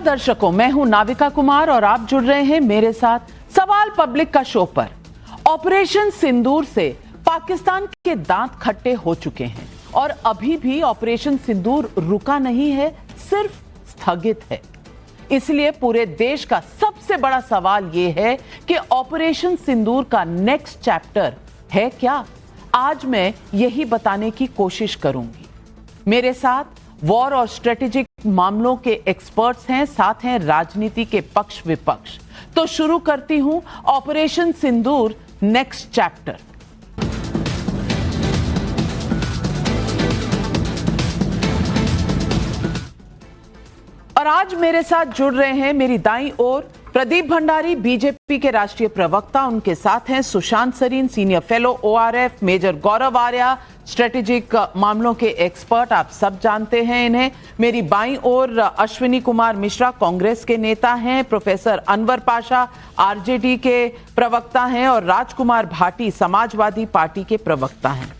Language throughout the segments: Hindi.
नमस्कार दर्शकों, मैं हूं नाविका कुमार और आप जुड़ रहे हैं मेरे साथ सवाल पब्लिक का शो पर। ऑपरेशन सिंदूर से पाकिस्तान के दांत खट्टे हो चुके हैं और अभी भी ऑपरेशन सिंदूर रुका नहीं है, सिर्फ स्थगित है। इसलिए पूरे देश का सबसे बड़ा सवाल यह है कि ऑपरेशन सिंदूर का नेक्स्ट चैप्टर है क्या। आज मैं यही बताने की कोशिश करूंगी। मेरे साथ वॉर और स्ट्रेटेजिक मामलों के एक्सपर्ट्स हैं, साथ हैं राजनीति के पक्ष विपक्ष। तो शुरू करती हूं ऑपरेशन सिंदूर नेक्स्ट चैप्टर। और आज मेरे साथ जुड़ रहे हैं मेरी दाईं ओर प्रदीप भंडारी, बीजेपी के राष्ट्रीय प्रवक्ता। उनके साथ हैं Sushant Sareen, senior fellow ORF, major Gaurav Arya, strategic मामलों के एक्सपर्ट, आप सब जानते हैं इन्हें। मेरी बाईं ओर अश्विनी कुमार मिश्रा, कांग्रेस के नेता हैं। प्रोफेसर अनवर पाशा, आरजेडी के प्रवक्ता हैं। और राजकुमार भाटी, समाजवादी पार्टी के प्रवक्ता हैं।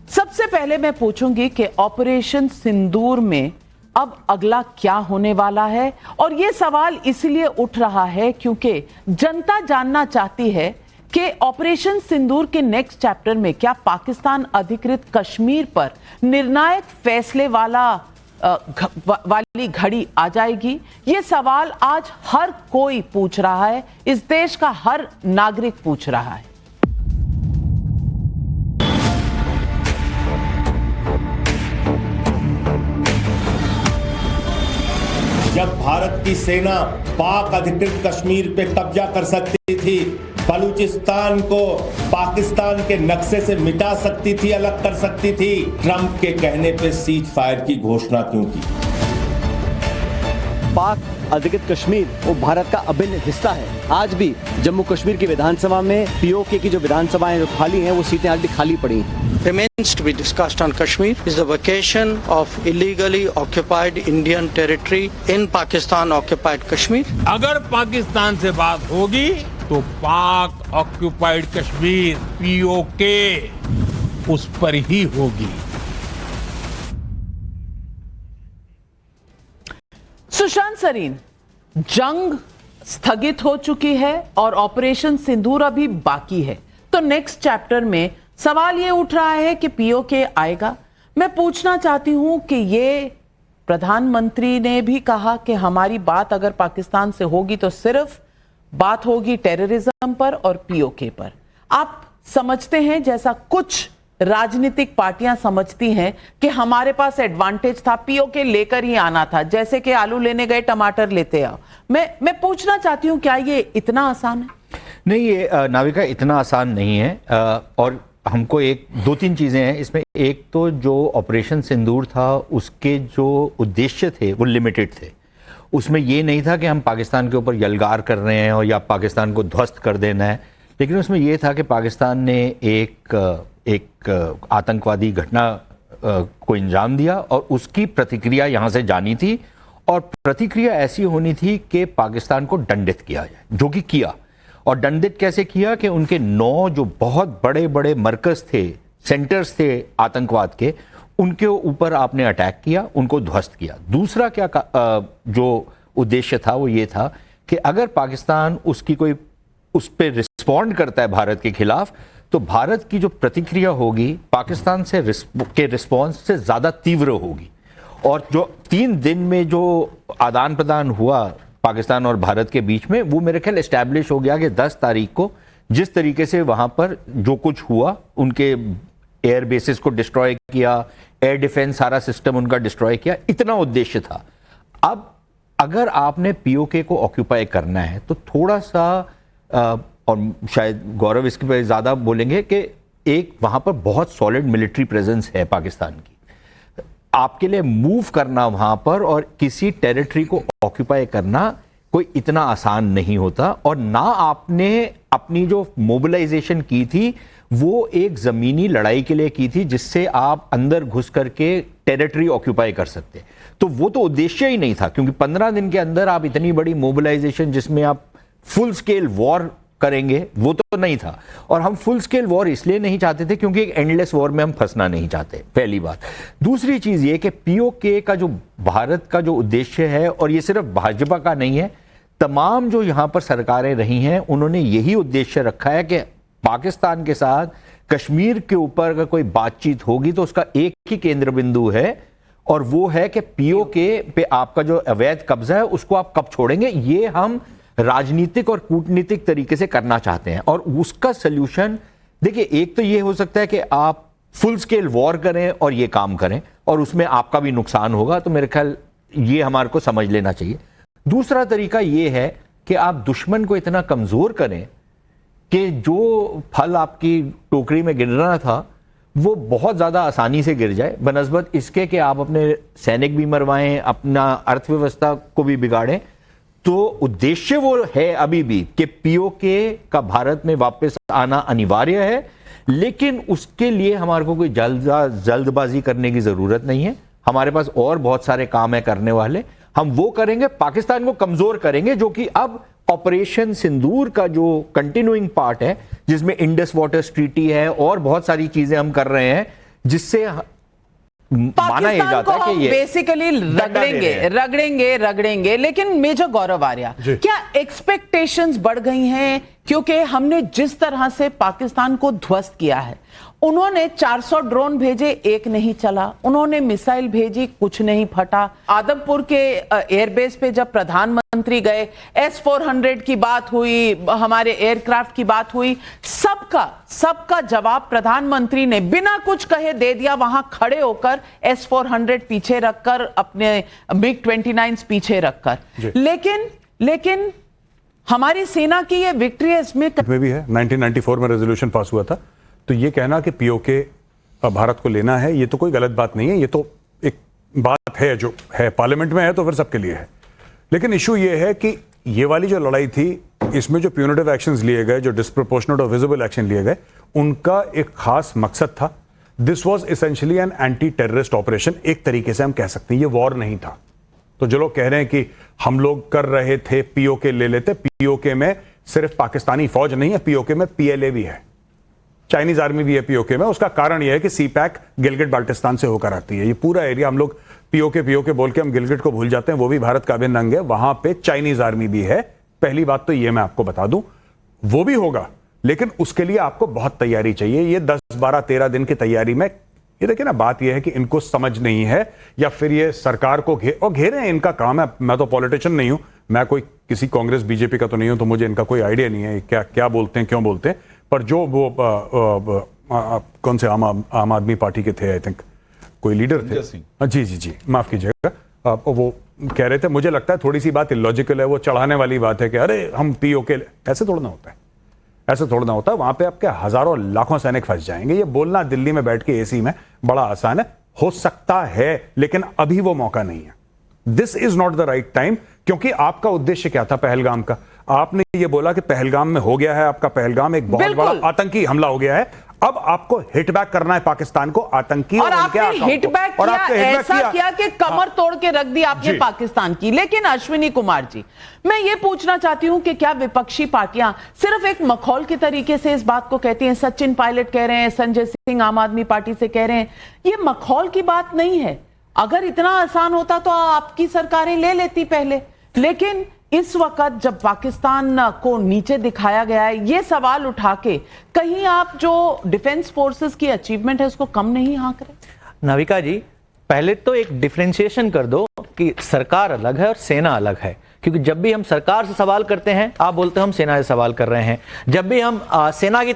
सबसे पहले मैं पूछूंगी कि ऑपरेशन सिंदूर में अब अगला क्या होने वाला है। और यह सवाल इसलिए उठ रहा है क्योंकि जनता जानना चाहती है कि ऑपरेशन सिंदूर के नेक्स्ट चैप्टर में क्या पाकिस्तान अधिकृत कश्मीर पर निर्णायक फैसले वाली घड़ी आ जाएगी। यह सवाल आज हर कोई पूछ रहा है, इस देश का हर नागरिक पूछ रहा है। जब भारत की सेना पाक अधिकृत कश्मीर पे कब्जा कर सकती थी, बलूचिस्तान को पाकिस्तान के नक्शे से मिटा सकती थी, अलग कर सकती थी, ट्रंप के कहने पे सीज फायर की घोषणा क्यों की? पाक अधिकृत कश्मीर वो भारत का अभिन्न हिस्सा है। आज भी जम्मू कश्मीर की विधानसभा में पीओके की जो विधानसभाएं जो खाली हैं वो सीटें आज भी खाली पड़ी हैं। Remains to be discussed on Kashmir is the vacation of illegally occupied Indian territory in Pakistan occupied Kashmir. अगर पाकिस्तान से बात होगी तो पाक ऑक्युपाइड कश्मीर पीओके उस पर ही होगी। सुशांत सरीन, जंग स्थगित हो चुकी है और ऑपरेशन सिंदूर अभी बाकी है, तो नेक्स्ट चैप्टर में सवाल ये उठ रहा है कि पीओके आएगा। मैं पूछना चाहती हूं कि ये प्रधानमंत्री ने भी कहा कि हमारी बात अगर पाकिस्तान से होगी तो सिर्फ बात होगी टेररिज्म पर और पीओके पर। आप समझते हैं, जैसा कुछ राजनीतिक पार्टियां समझती हैं कि हमारे पास एडवांटेज था, पीओके लेकर ही आना था, जैसे कि आलू लेने गए टमाटर लेते आओ। मैं पूछना चाहती हूं, क्या ये इतना आसान है? नहीं, ये नाविका इतना आसान नहीं है। और हमको दो तीन चीज़ें हैं इसमें। एक तो जो ऑपरेशन सिंदूर था उसके जो उद्देश्य थे वो लिमिटेड थे। उसमें ये नहीं था कि हम पाकिस्तान के ऊपर यलगार कर रहे हैं और या पाकिस्तान को ध्वस्त कर देना है, लेकिन उसमें ये था कि पाकिस्तान ने एक आतंकवादी घटना को अंजाम दिया और उसकी प्रतिक्रिया यहाँ से जानी थी। और प्रतिक्रिया ऐसी होनी थी कि पाकिस्तान को दंडित किया जाए, जो कि किया। और दंडित कैसे किया कि उनके 9 जो बहुत बड़े बड़े मरकज थे, सेंटर्स थे आतंकवाद के, उनके ऊपर आपने अटैक किया, उनको ध्वस्त किया। दूसरा क्या जो उद्देश्य था वो ये था कि अगर पाकिस्तान उस पर रिस्पॉन्ड करता है भारत के खिलाफ, तो भारत की जो प्रतिक्रिया होगी पाकिस्तान के रिस्पॉन्स से ज़्यादा तीव्र होगी। और जो 3 दिन में जो आदान प्रदान हुआ पाकिस्तान और भारत के बीच में, वो मेरे ख्याल एस्टैब्लिश हो गया कि 10 तारीख को जिस तरीके से वहां पर जो कुछ हुआ, उनके एयर बेसिस को डिस्ट्रॉय किया, एयर डिफेंस सारा सिस्टम उनका डिस्ट्रॉय किया, इतना उद्देश्य था। अब अगर आपने पीओके को ऑक्यूपाई करना है तो थोड़ा सा और शायद गौरव इसके पर ज़्यादा बोलेंगे कि एक वहाँ पर बहुत सॉलिड मिलिट्री प्रेजेंस है पाकिस्तान की। आपके लिए मूव करना वहाँ पर और किसी टेरिटरी को ऑक्यूपाई करना कोई इतना आसान नहीं होता। और ना आपने अपनी जो मोबिलाइजेशन की थी वो एक ज़मीनी लड़ाई के लिए की थी जिससे आप अंदर घुस करके टेरिटरी ऑक्यूपाई कर सकते। तो वो तो उद्देश्य ही नहीं था, क्योंकि 15 दिन के अंदर आप इतनी बड़ी मोबिलाइजेशन जिसमें आप फुल स्केल वॉर करेंगे, वो तो नहीं था। और हम फुल स्केल वॉर इसलिए नहीं चाहते थे क्योंकि एक एंडलेस वॉर में हम फंसना नहीं चाहते, पहली बात। दूसरी चीज ये कि पीओके का जो भारत का जो उद्देश्य है, और ये सिर्फ भाजपा का नहीं है, तमाम जो यहां पर सरकारें रही हैं उन्होंने यही उद्देश्य रखा है कि पाकिस्तान के साथ कश्मीर के ऊपर अगर कोई बातचीत होगी तो उसका एक ही केंद्र बिंदु है, और वो है कि पीओके पे आपका जो अवैध कब्जा है उसको आप कब छोड़ेंगे। ये हम राजनीतिक और कूटनीतिक तरीके से करना चाहते हैं, और उसका सल्यूशन देखिए, एक तो ये हो सकता है कि आप फुल स्केल वॉर करें और ये काम करें, और उसमें आपका भी नुकसान होगा, तो मेरे ख्याल ये हमारे को समझ लेना चाहिए। दूसरा तरीका ये है कि आप दुश्मन को इतना कमजोर करें कि जो फल आपकी टोकरी में गिर रहा था वो बहुत ज्यादा आसानी से गिर जाए, बनस्बत इसके कि आप अपने सैनिक भी मरवाएं, अपना अर्थव्यवस्था को भी बिगाड़ें। तो उद्देश्य वो है अभी भी कि पीओके का भारत में वापस आना अनिवार्य है, लेकिन उसके लिए हमारे को कोई जल्दबाजी करने की जरूरत नहीं है। हमारे पास और बहुत सारे काम है करने वाले, हम वो करेंगे, पाकिस्तान को कमजोर करेंगे, जो कि अब ऑपरेशन सिंदूर का जो कंटिन्यूइंग पार्ट है, जिसमें इंडस वाटर्स ट्रीटी है और बहुत सारी चीजें हम कर रहे हैं, जिससे माना यह जाता है कि ये बेसिकली रगड़ेंगे। लेकिन मेजर गौरव आर्या, क्या एक्सपेक्टेशंस बढ़ गई हैं? क्योंकि हमने जिस तरह से पाकिस्तान को ध्वस्त किया है, उन्होंने 400 ड्रोन भेजे, एक नहीं चला, उन्होंने मिसाइल भेजी, कुछ नहीं फटा। आदमपुर के एयरबेस पे जब प्रधानमंत्री गए, S-400 की बात हुई, हमारे एयरक्राफ्ट की बात हुई, सबका जवाब प्रधानमंत्री ने बिना कुछ कहे दे दिया, वहां खड़े होकर S-400 पीछे रखकर, अपने MiG-29 पीछे रखकर। लेकिन हमारी सेना की ये विक्ट्री इसमें भी है। 1994 में रेजोल्यूशन पास हुआ था, तो ये कहना कि पीओके भारत को लेना है, ये तो कोई गलत बात नहीं है, ये तो एक बात है जो है, पार्लियामेंट में है तो फिर सबके लिए है। लेकिन इशू ये है कि ये वाली जो लड़ाई थी, इसमें जो प्यूनिटिव एक्शंस लिए गए, जो डिस्प्रोपोर्शनेट और विजिबल एक्शन लिए गए, उनका एक खास मकसद था। This was essentially an anti terrorist operation, एक तरीके से हम कह सकते हैं, ये वॉर नहीं था। तो जो लोग कह रहे हैं कि हम लोग कर रहे थे, पीओके ले लेते, पीओके में सिर्फ पाकिस्तानी फौज नहीं है, पीओके में पीएलए भी है, चाइनीज आर्मी भी है पीओके में। उसका कारण यह है कि सीपैक गिलगिट बाल्टिस्तान से होकर आती है। ये पूरा एरिया हम लोग पीओके बोल के हम गिलगिट को भूल जाते हैं, वो भी भारत का अभिन्न अंग है, वहां पे चाइनीज आर्मी भी है। पहली बात तो ये मैं आपको बता दूं, वो भी होगा, लेकिन उसके लिए आपको बहुत तैयारी चाहिए। ये 10, 12, 13 दिन की तैयारी में, ये देखिए ना, बात यह है कि इनको समझ नहीं है, या फिर ये सरकार को घेरे हैं, इनका काम है। मैं तो पॉलिटिशियन नहीं हूं, मैं कोई किसी कांग्रेस बीजेपी का तो नहीं हूं, तो मुझे इनका कोई आइडिया नहीं है क्या बोलते हैं, क्यों बोलते हैं। पर जो वो कौन से आम आदमी पार्टी के थे, आई थिंक कोई लीडर थे, जी माफ कीजिएगा, वो कह रहे थे, मुझे लगता है थोड़ी सी बात इलॉजिकल है, वो चढ़ाने वाली बात है कि अरे हम पीओके, ऐसे थोड़ा ना होता है, ऐसे थोड़ा ना होता है। वहां पे आपके हजारों लाखों सैनिक फंस जाएंगे। ये बोलना दिल्ली में बैठ के एसी में बड़ा आसान है, हो सकता है, लेकिन अभी वो मौका नहीं है। This is not the right time, क्योंकि आपका उद्देश्य क्या था पहलगाम का? आपने ये बोला कि पहलगाम में हो गया है आपका, पहलगाम एक बहुत बड़ा आतंकी हमला हो गया है, अब आपको हिट बैक करना है पाकिस्तान को, आतंकी और आपने हिट बैक किया, ऐसा किया कि कमर तोड़ के रख दी आपने पाकिस्तान की। लेकिन अश्विनी कुमार जी, मैं ये पूछना चाहती हूं कि क्या विपक्षी पार्टियां सिर्फ एक मखौल के तरीके से इस बात को कहती हैं? सचिन पायलट कह रहे हैं, संजय सिंह आम आदमी पार्टी से कह रहे हैं, ये मखौल की बात नहीं है। अगर इतना आसान होता तो आपकी सरकारें ले लेती पहले। लेकिन इस वक्त जब पाकिस्तान को नीचे दिखाया गया है, ये सवाल उठा के कहीं आप जो डिफेंस फोर्सेस की अचीवमेंट है उसको कम नहीं हाँक रहे? नाविका जी, पहले तो एक डिफरेंशिएशन कर दो कि सरकार अलग है और सेना अलग है। क्योंकि जब भी हम सरकार से सवाल करते हैं, आप बोलते हैं हम सेना से सवाल कर रहे हैं। जब भी हम सेना की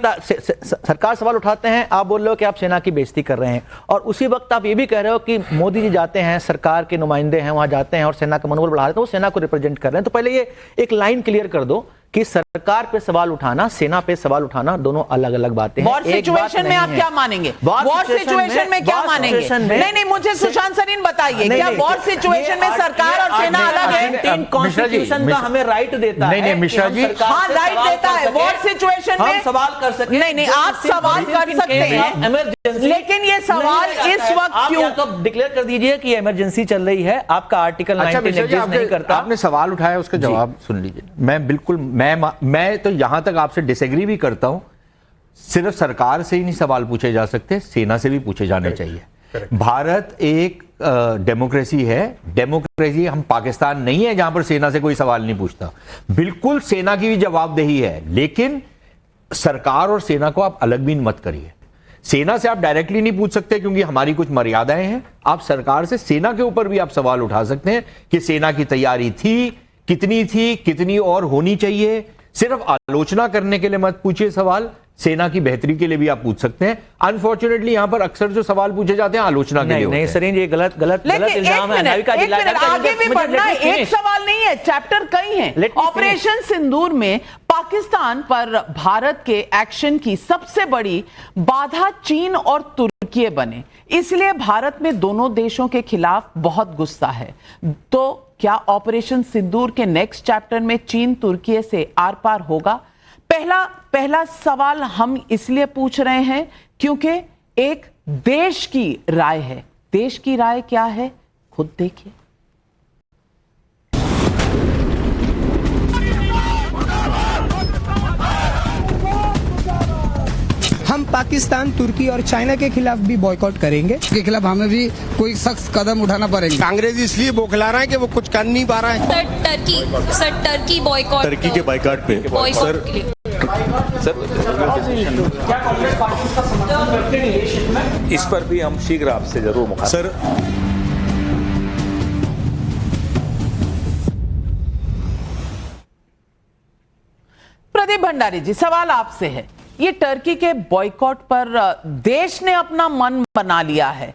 सरकार सवाल उठाते हैं, आप बोल रहे हो कि आप सेना की बेइज्जती कर रहे हैं। और उसी वक्त आप ये भी कह रहे हो कि मोदी जी जाते हैं, सरकार के नुमाइंदे हैं, वहां जाते हैं और सेना का मनोबल बढ़ा रहे हैं, तो वो सेना को रिप्रेजेंट कर रहे हैं। तो पहले ये एक लाइन क्लियर कर दो कि सरकार पे सवाल उठाना, सेना पे सवाल उठाना, दोनों अलग अलग बातें हैं। वॉर सिचुएशन में आप क्या मानेंगे? वॉर सिचुएशन में क्या मानेंगे? नहीं, मुझे सुशांत सरीन बताइए, क्या वॉर सिचुएशन में सरकार और सेना अलग है? कॉन्स्टिट्यूशन का हमें राइट देता है। नहीं मिश्रा जी, हाँ राइट देता है। वॉर सिचुएशन में सवाल कर सकते हैं। नहीं, आप सवाल कर सकते हैं, लेकिन ये सवाल इस वक्त क्यों? तो डिक्लेयर कर दीजिए कि इमरजेंसी चल रही है, आपका आर्टिकल 19 एग्जिस्ट नहीं करता। आपने सवाल उठाया, उसका जवाब सुन लीजिए। मैं बिल्कुल, मैं तो यहां तक आपसे डिसएग्री भी करता हूं। सिर्फ सरकार से ही नहीं सवाल पूछे जा सकते, सेना से भी पूछे जाने चाहिए। भारत एक डेमोक्रेसी है। डेमोक्रेसी हम पाकिस्तान नहीं है जहां पर सेना से कोई सवाल नहीं पूछता। बिल्कुल सेना की भी जवाबदेही है, लेकिन सरकार और सेना को आप अलग भी मत करिए। सेना से आप डायरेक्टली नहीं पूछ सकते क्योंकि हमारी कुछ मर्यादाएं हैं। आप सरकार से, सेना के ऊपर भी आप सवाल उठा सकते हैं कि सेना की तैयारी थी, कितनी और होनी चाहिए। सिर्फ आलोचना करने के लिए मत पूछिए सवाल, सेना की बेहतरी के लिए भी आप पूछ सकते हैं। अनफॉर्चुनेटली यहां पर अक्सर जो सवाल पूछे जाते हैं आलोचना के लिए नहीं सरीन, ये गलत इल्जाम है। आगे भी बढ़ना है, एक सवाल नहीं है, चैप्टर कई हैं। ऑपरेशन सिंदूर में पाकिस्तान पर भारत के एक्शन की सबसे बड़ी बाधा चीन और तुर्की बने, इसलिए भारत में दोनों देशों के खिलाफ बहुत गुस्सा है। तो क्या ऑपरेशन सिंदूर के नेक्स्ट चैप्टर में चीन तुर्की से आर पार होगा? पहला सवाल हम इसलिए पूछ रहे हैं क्योंकि एक देश की राय है। देश की राय क्या है, खुद देखिए। हम पाकिस्तान, तुर्की और चाइना के खिलाफ भी बॉयकॉट करेंगे। के खिलाफ हमें भी कोई सख्त कदम उठाना पड़ेगा। कांग्रेस इसलिए बौखला रहा है कि वो कुछ कर नहीं पा रहा है। टर्की बॉयकॉट, टर्की के बॉयकॉट पे सर क्या कांग्रेस पार्टी का समर्थन करते हैं रिलेशन में? इस पर भी हम शीघ्र आपसे जरूर मुखातिब। सर प्रदीप भंडारी जी, सवाल आपसे है। ये टर्की के बॉयकॉट पर देश ने अपना मन बना लिया है।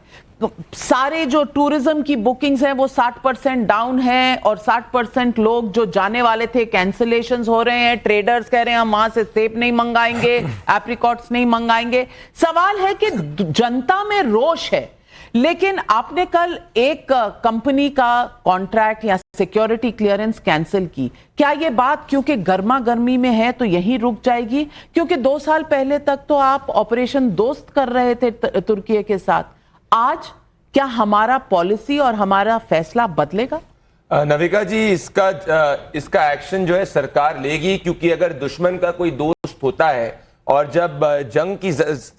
सारे जो टूरिज्म की बुकिंग्स हैं वो 60% डाउन है और 60% लोग जो जाने वाले थे कैंसिलेशंस हो रहे हैं। ट्रेडर्स कह रहे हैं हम वहां से सेब नहीं मंगाएंगे, एप्रिकॉट्स नहीं मंगाएंगे। सवाल है कि जनता में रोष है, लेकिन आपने कल एक कंपनी का कॉन्ट्रैक्ट या सिक्योरिटी क्लियरेंस कैंसिल की। क्या ये बात क्योंकि गर्मा गर्मी में है तो यहीं रुक जाएगी? क्योंकि 2 साल पहले तक तो आप ऑपरेशन दोस्त कर रहे थे तुर्की के साथ। आज क्या हमारा पॉलिसी और हमारा फैसला बदलेगा? नविका जी, इसका एक्शन जो है सरकार लेगी, क्योंकि अगर दुश्मन का कोई दोस्त होता है और जब जंग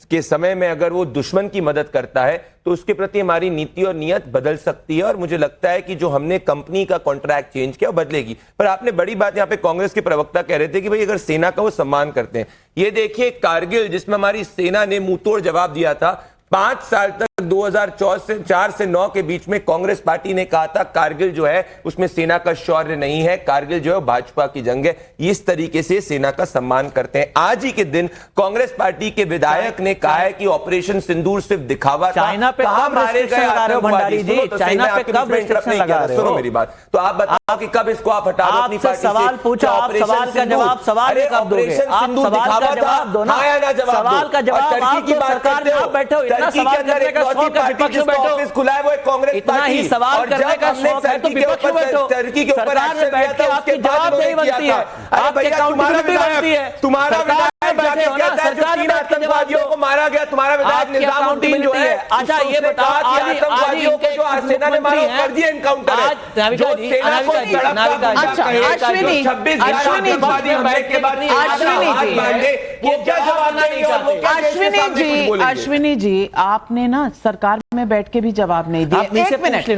के समय में अगर वो दुश्मन की मदद करता है तो उसके प्रति हमारी नीति और नियत बदल सकती है। और मुझे लगता है कि जो हमने कंपनी का कॉन्ट्रैक्ट चेंज किया वो बदलेगी। पर आपने बड़ी बात, यहाँ पे कांग्रेस के प्रवक्ता कह रहे थे कि भाई अगर सेना का वो सम्मान करते हैं। ये देखिए कारगिल, जिसमें हमारी सेना ने मुंहतोड़ जवाब दिया था। 5 साल तक 2004 से 9 के बीच में कांग्रेस पार्टी ने कहा था कारगिल जो है उसमें सेना का शौर्य नहीं है, कारगिल जो है भाजपा की जंग है। इस तरीके से सेना का सम्मान करते हैं। आज ही के दिन कांग्रेस पार्टी के विधायक ने कहा है कि ऑपरेशन सिंदूर सिर्फ दिखावा था। चाइना पे कब रिस्ट्रिक्शन लगा रहे हो भंडारी जी? चाइना पे कब रिस्ट्रिक्शन लगा रहे हो? सुनो मेरी बात, तो आप बताओ कि कब इसको आप हटा दो अपनी पार्टी से? सवाल पूछो, आप सवाल का जवाब सवाल कब दोगे? आप सवाल का जवाब दो ना, सवाल का जवाब। टर्की की सरकार में आप बैठे हो, इतना सवाल करने का शौक है, विपक्ष में बैठो। खुला है वो कांग्रेस इतना ही सवाल करने का शौक है तो विपक्ष में बैठो। टर्की के ऊपर सरकार में बैठ के आपकी जवाबदेही बनती है, आपकी अकाउंटेबिलिटी बनती है। तुम्हारा विधायक बैठे हो ना, सरकार में बैठ के आतंकवादियों को मारा गया, तुम्हारा विधायक निजामुद्दीन जो है। अच्छा ये बताओ, आतंकवादियों को जो सेना ने मारा फर्जी एनकाउंटर है। अश्विनी जी, आपने ना सरकार में बैठ के भी जवाब नहीं दिया। एक मिनट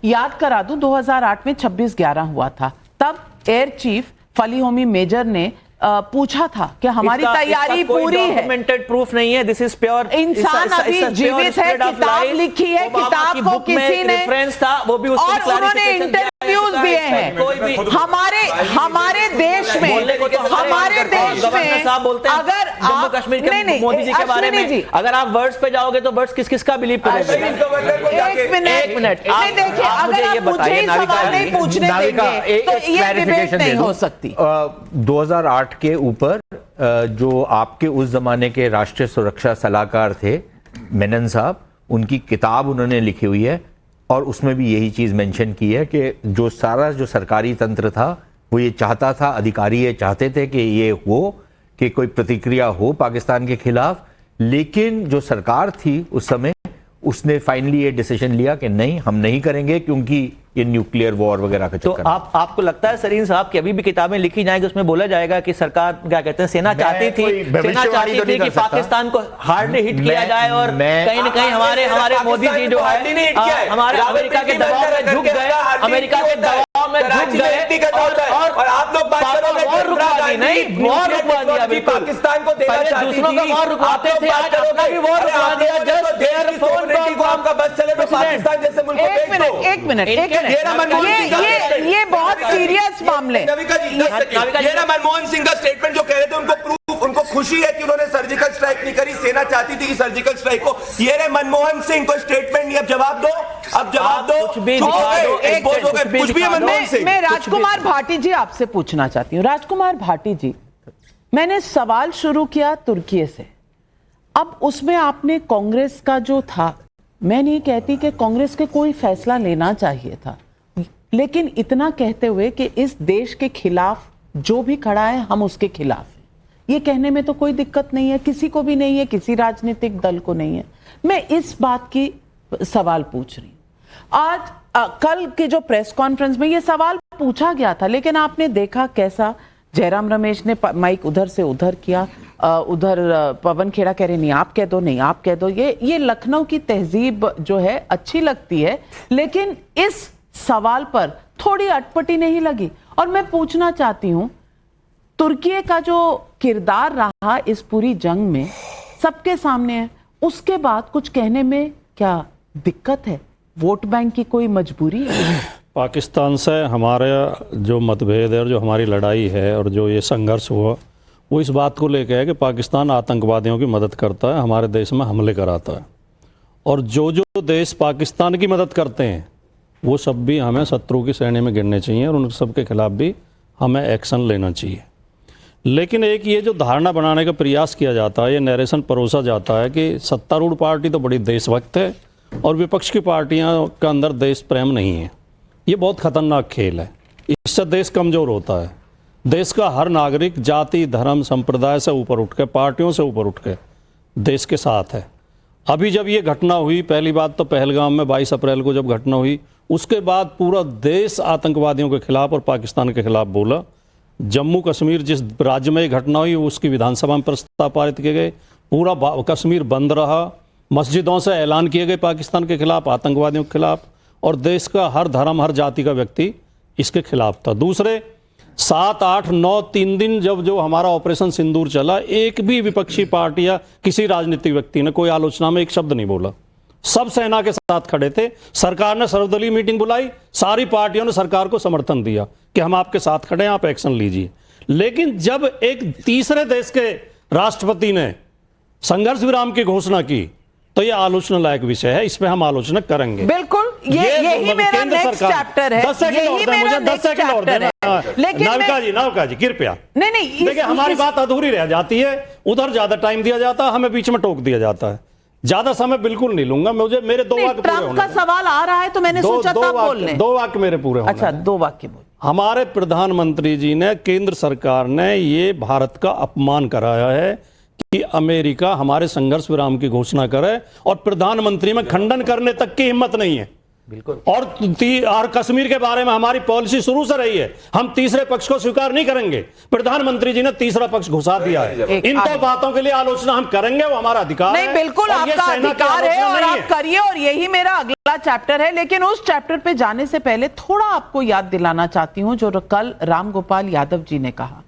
याद करा दूं 2008 में 26/11 हुआ था। तब एयर चीफ फली होमी मेजर ने पूछा था कि हमारी तैयारी पूरी है। डॉक्यूमेंटेड प्रूफ नहीं है, दिस इज प्योर। इंसान अभी जीवित है, किताब लिखी है, किताब को किसी ने रेफरेंस था, वो भी उसकी और उन्होंने इंटरव्यूज दिए हैं। हमारे देश में अगर जम्मू कश्मीर के मोदी जी के बारे में अगर आप वर्ड्स पे जाओगे तो वर्ड्स किस का बिलीव करोगे? एक मिनट देखिए, अगर आप मुझे ही सवाल नहीं पूछने देंगे तो ये डिबेट नहीं हो सकती। 2008 के ऊपर जो आपके उस जमाने के राष्ट्रीय सुरक्षा सलाहकार थे मेनन साहब, उनकी किताब उन्होंने लिखी हुई है और उसमें भी यही चीज मेंशन की है कि जो सरकारी तंत्र था वो ये चाहता था, अधिकारी ये चाहते थे कि ये हो कि कोई प्रतिक्रिया हो पाकिस्तान के खिलाफ, लेकिन जो सरकार थी उस समय उसने फाइनली ये डिसीजन लिया कि नहीं, हम नहीं करेंगे क्योंकि ये न्यूक्लियर वॉर वगैरह का तो चक्कर। आपको लगता है सरीन साहब कि अभी भी किताबें लिखी जाएंगी उसमें बोला जाएगा कि सरकार क्या कहते हैं सेना चाहती थी कि पाकिस्तान को हार्ड हिट किया जाए और कहीं ना कहीं हमारे मोदी जी जो है हमारे अमेरिका के दबाव में झुक गए, अमेरिका के दबाव में झुक गए और आप लोग बात करोगे वॉर रुकवा दी, नहीं वॉर रुकवा दिया, बिल्कुल पाकिस्तान को देना चाहती थी, दूसरों का वॉर रुकवाते थे, आज अपना भी वॉर रुकवा दिया। जस्ट देयर फोन का बस चले तो पाकिस्तान जैसे मुल्क को भेज दो। एक मिनट ये बहुत सीरियस मामले। नविका जी ये ना मनमोहन सिंह का स्टेटमेंट जो कह रहे थे उनको प्रूफ, उनको खुशी है कि उन्होंने सर्जिकल स्ट्राइक नहीं करी, सेना चाहती थी कि सर्जिकल स्ट्राइक को। ये रहे मनमोहन सिंह, कोई स्टेटमेंट नहीं, अब जवाब दो, अब जवाब दो। कुछ भी मनमोहन सिंह। मैं राजकुमार भाटी जी आपसे पूछना चाहती हूँ। राजकुमार भाटी जी, मैंने सवाल शुरू किया तुर्की से, अब उसमें आपने कांग्रेस का जो था, मैं नहीं कहती कि कांग्रेस के कोई फैसला लेना चाहिए था, लेकिन इतना कहते हुए कि इस देश के खिलाफ जो भी खड़ा है हम उसके खिलाफ हैं, ये कहने में तो कोई दिक्कत नहीं है, किसी को भी नहीं है, किसी राजनीतिक दल को नहीं है। मैं इस बात की सवाल पूछ रही हूं। आज कल के जो प्रेस कॉन्फ्रेंस में ये सवाल पूछा गया था, लेकिन आपने देखा कैसा जयराम रमेश ने माइक उधर से उधर किया, उधर पवन खेड़ा कह रहे नहीं आप कह दो, नहीं आप कह दो। ये लखनऊ की तहजीब जो है अच्छी लगती है, लेकिन इस सवाल पर थोड़ी अटपटी नहीं लगी। और मैं पूछना चाहती हूं, तुर्की का जो किरदार रहा इस पूरी जंग में सबके सामने है, उसके बाद कुछ कहने में क्या दिक्कत है? वोट बैंक की कोई मजबूरी है? पाकिस्तान से हमारा जो मतभेद है और जो हमारी लड़ाई है और जो ये संघर्ष हुआ, वो इस बात को लेकर है कि पाकिस्तान आतंकवादियों की मदद करता है, हमारे देश में हमले कराता है, और जो जो देश पाकिस्तान की मदद करते हैं वो सब भी हमें शत्रु की श्रेणी में गिनने चाहिए और उन सब के खिलाफ भी हमें एक्शन लेना चाहिए। लेकिन एक ये जो धारणा बनाने का प्रयास किया जाता है, ये नरेशन परोसा जाता है कि सत्तारूढ़ पार्टी तो बड़ी देशभक्त है और विपक्ष की पार्टियां का अंदर देश प्रेम नहीं है। ये बहुत खतरनाक खेल है, इससे देश कमज़ोर होता है। देश का हर नागरिक जाति धर्म संप्रदाय से ऊपर उठ के, पार्टियों से ऊपर उठ के देश के साथ है। अभी जब ये घटना हुई, पहली बात तो पहलगाम में 22 अप्रैल को जब घटना हुई, उसके बाद पूरा देश आतंकवादियों के खिलाफ और पाकिस्तान के खिलाफ बोला। जम्मू कश्मीर जिस राज्य में ये घटना हुई उसकी विधानसभा में प्रस्ताव पारित किए गए, पूरा कश्मीर बंद रहा, मस्जिदों से ऐलान किए गए पाकिस्तान के खिलाफ, आतंकवादियों के खिलाफ, और देश का हर धर्म हर जाति का व्यक्ति इसके खिलाफ था। दूसरे 7, 8, 9 3 दिन जब जो हमारा ऑपरेशन सिंदूर चला, एक भी विपक्षी पार्टी या किसी राजनीतिक व्यक्ति ने कोई आलोचना में एक शब्द नहीं बोला, सब सेना के साथ खड़े थे। सरकार ने सर्वदलीय मीटिंग बुलाई, सारी पार्टियों ने सरकार को समर्थन दिया कि हम आपके साथ खड़े हैं, आप एक्शन लीजिए। लेकिन जब एक तीसरे देश के राष्ट्रपति ने संघर्ष विराम की घोषणा की तो यह आलोचना लायक विषय है, इस पे हम आलोचना करेंगे। बिल्कुल, यही मेरा नेक्स्ट चैप्टर है। 10 सेकंड और दें मुझे, 10 सेकंड और दें। लेकिन नाविका जी कृपया। नहीं देखिए हमारी बात अधूरी रह जाती है, उधर ज्यादा टाइम दिया जाता है, हमें बीच में टोक दिया जाता है। ज्यादा समय बिल्कुल नहीं लूंगा, मुझे मेरे 2 वाक्य पूरे होने का सवाल आ रहा है तो मैंने सोचा था बोल लें। 2 वाक्य मेरे पूरे होने। अच्छा 2 वाक्य बोल। हमारे प्रधानमंत्री जी ने, केंद्र सरकार ने ये भारत का अपमान कराया है कि अमेरिका हमारे संघर्ष विराम की घोषणा करे, और प्रधानमंत्री में खंडन करने तक की हिम्मत नहीं है। बिल्कुल। और कश्मीर के बारे में हमारी पॉलिसी शुरू से रही है, हम तीसरे पक्ष को स्वीकार नहीं करेंगे। प्रधानमंत्री जी ने तीसरा पक्ष घुसा दिया है। इन 2 बातों के लिए आलोचना हम करेंगे, वो हमारा अधिकार नहीं, है। बिल्कुल आपका अधिकार है और आप करिए, और यही मेरा अगला चैप्टर है। लेकिन उस चैप्टर पे जाने से पहले थोड़ा आपको याद दिलाना चाहती हूं जो कल रामगोपाल यादव जी ने कहा।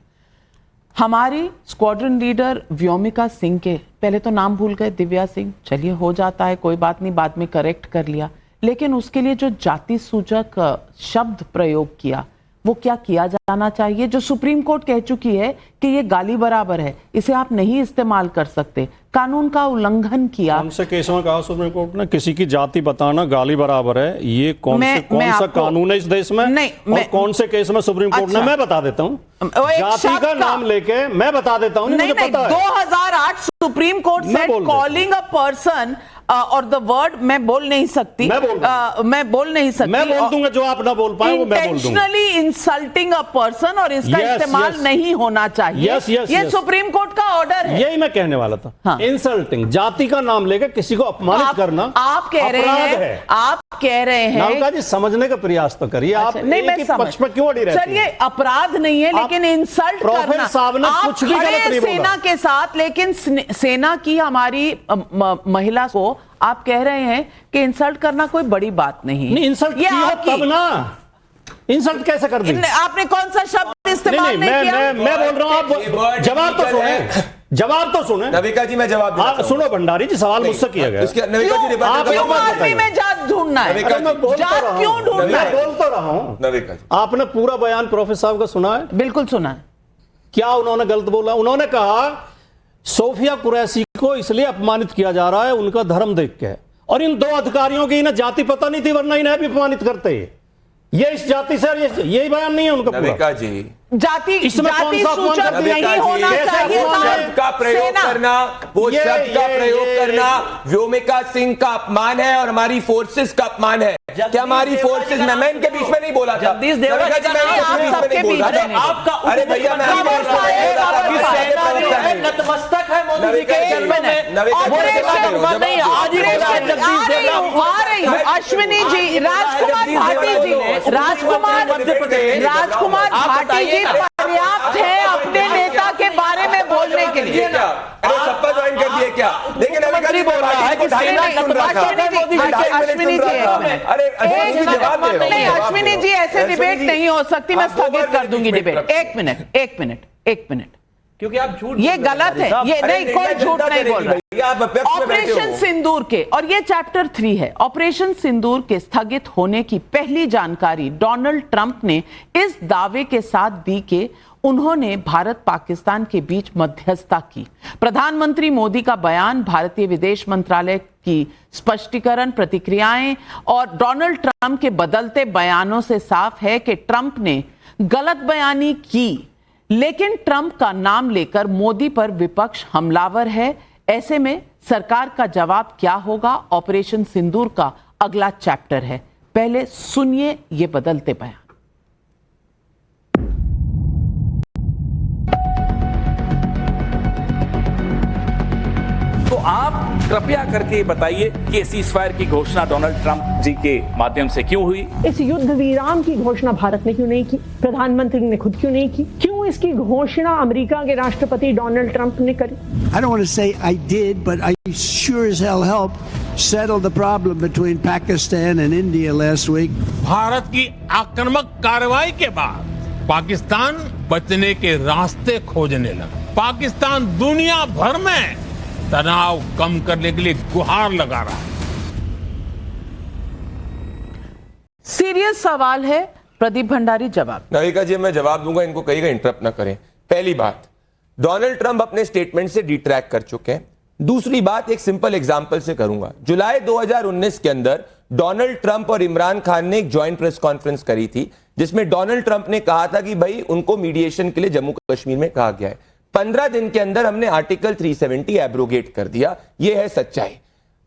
हमारी स्क्वाड्रन लीडर व्योमिका सिंह के, पहले तो नाम भूल गए, दिव्या सिंह, चलिए हो जाता है, कोई बात नहीं, बाद में करेक्ट कर लिया, लेकिन उसके लिए जो जाति सूचक शब्द प्रयोग किया वो क्या किया जाना चाहिए? जो सुप्रीम कोर्ट कह चुकी है कि ये गाली बराबर है, इसे आप नहीं इस्तेमाल कर सकते, कानून का उल्लंघन किया। कौन से केस में कहा सुप्रीम कोर्ट ने किसी की जाति बताना गाली बराबर है? ये कौन सा कानून है इस देश में? नहीं, और कौन से केस में सुप्रीम कोर्ट ने? मैं बता देता हूँ, जाति का नाम लेके मैं बता देता हूँ। नहीं, 2008 supreme court said calling a person और द वर्ड मैं बोल नहीं सकती, मैं बोल नहीं सकती, मैं बोल दूंगा जो आप ना बोल पाए वो मैं बोल दूंगा। इंटेंशनली इंसल्टिंग अ पर्सन और इसका इस्तेमाल नहीं होना चाहिए। ये सुप्रीम कोर्ट का ऑर्डर है। यही मैं कहने वाला था। इंसल्टिंग, जाति का नाम लेकर किसी को अपमानित करना आप कह रहे हैं नालका जी, समझने का प्रयास तो करिए। आप नहीं, मैं पक्ष में क्यों अड़ी रहती हैं? चलिए, अपराध नहीं है, लेकिन इंसल्ट करना, साहब ने कुछ भी गलत नहीं बोला सेना के साथ, लेकिन सेना की हमारी महिला को आप कह रहे हैं कि इंसल्ट करना कोई बड़ी बात नहीं। इंसल्ट किया तब ना, इंसल्ट कैसे कर दी? आपने कौन सा शब्द इस्तेमाल नहीं किया? मैं बोल रहा हूं, आप जवाब तो सुने, जवाब तो सुने। नविका जी मैं जवाब देता हूं। सुनो भंडारी जी, सवाल मुझसे किया गया। आर्मी में जात ढूंढना है, जात क्यों ढूंढना है? बोल तो रहा हूं। नविका जी, आपने पूरा बयान प्रोफेसर साहब का सुना है? बिल्कुल सुना है। क्या उन्होंने गलत बोला? उन्होंने कहा सोफिया कुरैशी को इसलिए अपमानित किया जा रहा है उनका धर्म देख के, और इन दो अधिकारियों की इन्हें जाति पता नहीं थी, वरना इन्हें भी अपमानित करते। ये इस जाति से, यही बयान नहीं है उनका। नविका जी, जाति इसमें जाति सूचक नहीं होना चाहिए शब्द का प्रयोग करना, वो शब्द का प्रयोग करना व्योमिका सिंह का अपमान है और हमारी फोर्सेस का अपमान है। क्या हमारी फोर्सेस, मैं इनके बीच में नहीं बोला था। जगदीश देवड़ा जी, आपके बीच में आपका, अरे भैया मैं नतमस्तक है मोदी जी के चरणों में। अश्विनी जी, राजकुमार भाटी जी पर्याप्त है अपने नेता के बारे में बोलने के लिए। अरे सपा ज्वाइन कर दिए क्या? लेकिन मुख्यमंत्री बोल रहा है कि अश्विनी जी ऐसे डिबेट नहीं हो सकती। मैं स्थगित कर दूंगी डिबेट। एक मिनट, क्योंकि आप झूठ, ये गलत है। ये नहीं, कोई झूठ नहीं बोल रहा। ऑपरेशन सिंदूर के, और ये चैप्टर 3 है, ऑपरेशन सिंदूर के स्थगित होने की पहली जानकारी डोनाल्ड ट्रंप ने इस दावे के साथ दी कि उन्होंने भारत पाकिस्तान के बीच मध्यस्थता की। प्रधानमंत्री मोदी का बयान, भारतीय विदेश मंत्रालय की स्पष्टीकरण, प्रतिक्रियाएं और डोनाल्ड ट्रंप के बदलते बयानों से साफ है कि ट्रंप ने गलत बयानी की, लेकिन ट्रंप का नाम लेकर मोदी पर विपक्ष हमलावर है। ऐसे में सरकार का जवाब क्या होगा? ऑपरेशन सिंदूर का अगला चैप्टर है। पहले सुनिए ये बदलते बयान। तो आप कृपया करके बताइए कि सीज़फायर की घोषणा डोनाल्ड ट्रंप जी के माध्यम से क्यों हुई? इस युद्ध विराम की घोषणा भारत ने क्यों नहीं की? प्रधानमंत्री ने खुद क्यों नहीं की? क्यों इसकी घोषणा अमेरिका के राष्ट्रपति डोनाल्ड ट्रंप ने करी? I don't want to say I did, but I sure as hell helped settle the problem between Pakistan and India last week. Bharat की आक्रामक कार्रवाई के बाद पाकिस्तान बचने के रास्ते खोजने लगा। पाकिस्तान दुनिया भर में तनाव कम करने के लिए गुहार लगा रहा है। सीरियस सवाल है, प्रदीप भंडारी जवाब। नविका जी मैं जवाब दूंगा, इनको कहीं इंटरप्ट ना करें। पहली बात, डोनाल्ड ट्रंप अपने स्टेटमेंट से डिट्रैक्ट कर चुके हैं। दूसरी बात, एक सिंपल एग्जांपल से करूंगा। जुलाई 2019 के अंदर डोनाल्ड ट्रंप और इमरान खान ने एक ज्वाइंट प्रेस कॉन्फ्रेंस करी थी, जिसमें डोनाल्ड ट्रंप ने कहा था कि भाई उनको मीडिएशन के लिए जम्मू कश्मीर में कहा गया है। 15 दिन के अंदर हमने आर्टिकल 370 एब्रोगेट कर दिया। यह है सच्चाई।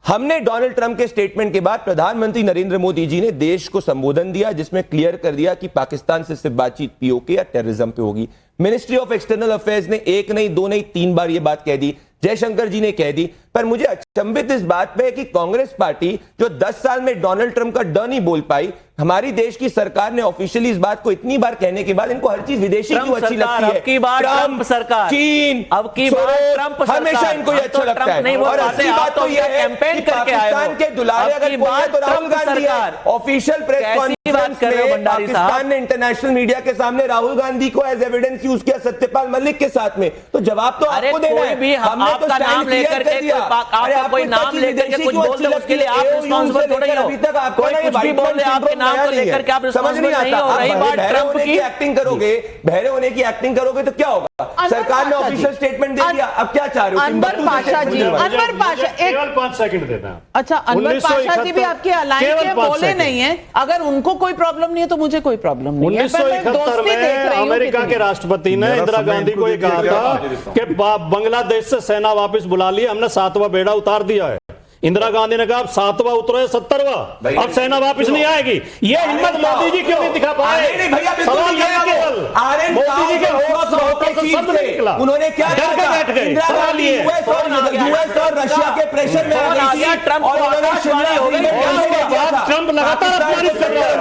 हमने डोनाल्ड ट्रंप के स्टेटमेंट के बाद प्रधानमंत्री नरेंद्र मोदी जी ने देश को संबोधन दिया, जिसमें क्लियर कर दिया कि पाकिस्तान से सिर्फ बातचीत पीओके या टेररिज्म पे होगी। मिनिस्ट्री ऑफ एक्सटर्नल अफेयर्स ने एक नहीं, दो नहीं, 3 बार यह बात कह दी। जयशंकर जी ने कह दी। पर मुझे अचंभित इस बात पे है कि कांग्रेस पार्टी जो 10 साल में डोनाल्ड ट्रंप का ड नहीं बोल पाई, हमारी देश की सरकार ने ऑफिशियली इस बात को इतनी बार कहने के बाद इनको हर चीज विदेशी क्यों अच्छी लगती है? अब की बार ट्रंप सरकार, चीन, अब की बार ट्रंप सरकार, हमेशा इनको ये अच्छा लगता है। और असली बात तो ये है कि पाकिस्तान के दुलारे अगर कोई है तो राहुल गांधी है। ऑफिशियल प्रेस कॉन्फ्रेंस में पाकिस्तान ने इंटरनेशनल मीडिया के सामने राहुल गांधी को एज एविडेंस यूज किया सत्यपाल मलिक के साथ में। तो जवाब तो आपको देना है। हमने तो नाम लेकर के आपका कोई नाम लेकर के कुछ बोल दे, उसके लिए आप रिस्पांसिबल थोड़ी हो। अभी तक आपको कोई कुछ भी बोल दे, आपके नाम को लेकर के आप रिस्पांसिबल नहीं हो। रही बात ट्रंप की एक्टिंग करोगे, बहरे होने की एक्टिंग करोगे तो क्या होगा? सरकार ने ऑफिशियल स्टेटमेंट दे दिया, अब क्या चाह रहे हो? अनवर पाशा जी, अनवर पाशा, केवल 5 सेकंड देना। अच्छा, अनवर पाशा जी भी आपके अलाइन के बोले नहीं है। अगर उनको कोई प्रॉब्लम नहीं है तो मुझे कोई प्रॉब्लम नहीं है। 1971 में अमेरिका के राष्ट्रपति ने इंदिरा गांधी को यह कहा था कि बांग्लादेश से सेना वापस बुला ली, हमने 7वां बेड़ा उतार दिया है। इंदिरा गांधी ने कहा अब 7वां उतरो या 70वां, अब सेना वापस नहीं आएगी। ये हिम्मत मोदी जी क्यों नहीं दिखा पाए? सवाल ये केवल मोदी जी के होकर से शब्द नहीं निकला, उन्होंने क्या डर के बैठ गए। सवाल ये यूएस और रशिया के प्रेशर में आ गई थी ट्रंप और उन्होंने शिमला हो गई। उसके बाद ट्रंप लगातार अपमानित कर रहा है।